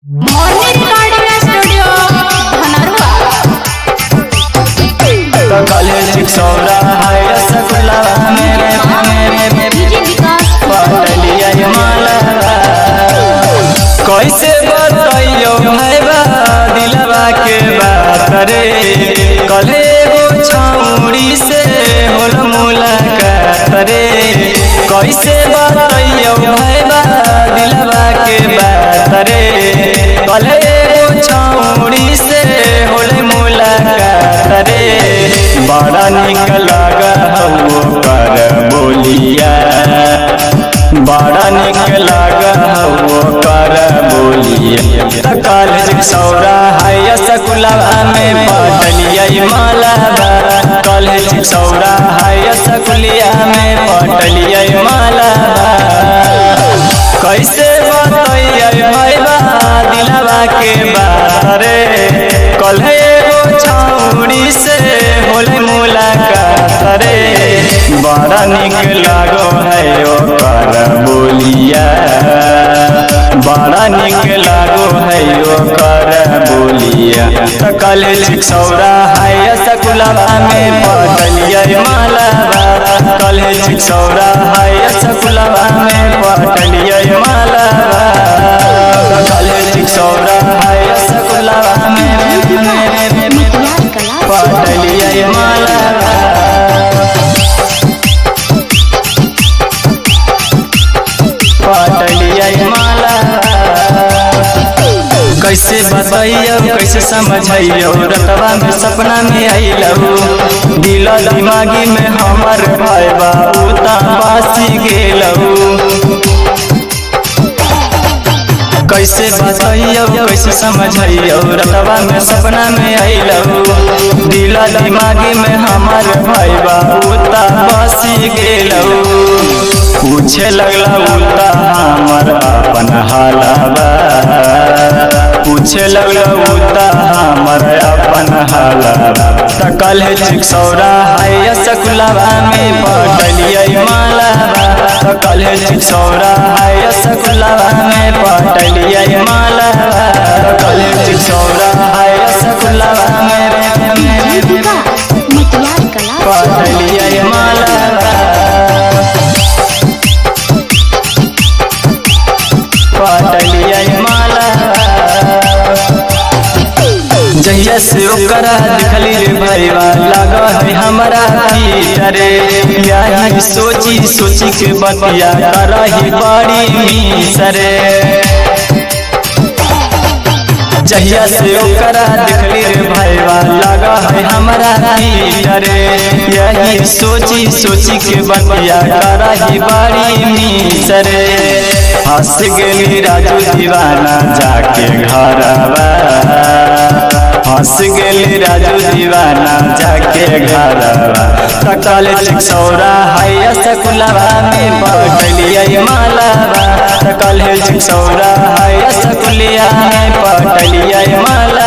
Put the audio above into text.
morning recording studio धनरवा तो college सौरा है रसगुल्ला मेरे डीजे विकास पटलिया माला कैसे बताइयो भाईबा दिलवा के बात रे कले गो छौड़ी से होल मुलाकात रे कैसे बताइयो भाईबा दिलवा के बात रे कले गो छौड़ी से होल मुलाकात रे बड़ा निक लगा हो कर बोलिया बड़ा निक लगा हो कर बोलिया कॉलेज सौरा है सकुलवा में पटलिया माला कॉलेज सौरा है सकुलिया में पटलिया माला कैसे बताइए भाईबा दिलवा के बात रे कले गो छौड़ी से होले मुलाकात रे बड़ा निक लागो है ओकर बोलिया बड़ा निक लागो है ओकर बोलिया तो कॉलेज सौरा है सकुलवा में पटलिया माला कॉलेज सौरा है सकुलवा में पटलिया माला तो कॉलेज सौरा है सकुलवा में पटलिया माला पटलिया माला कैसे बताइयो कैसे समझाइयो रतवा में सपना में आइलो दिल दिमागी में हमर भाईबा उता बासी गेलो कैसे बताइयो कैसे समझाइयो रतवा में सपना में आइलो दिल दिमागी में हमर भाईबा उता बासी गेलो पूछे लगला उता हमर अपन हालाबा पूछे लगला उता हमर अपन हालाबा त कॉलेज सौरा है सकुलवा में पटलिया माला त कॉलेज सौरा है सकुलवा में पटलिया माला त कॉलेज सौरा है सकुलवा में पटलिया माला पटलिया माला जहिया से ओकरा दिखली रे भाईबा लगा है हमरा भीतरे यही सोची सोची के बतिया करही बड़ी मिसरे जहिया से ओकरा दिखली रे भाईबा लगा है हमरा भीतरे यही सोची सोची के बतिया करही बड़ी मिसरे हंस गेली राजू दीवाना जाके घरवा हंस गेली राजू दीवाना जाके घरवा त कॉलेज सौरा है सकुलवा में पटलिया माला त कॉलेज सौरा है सकुलिया में पटलिया माला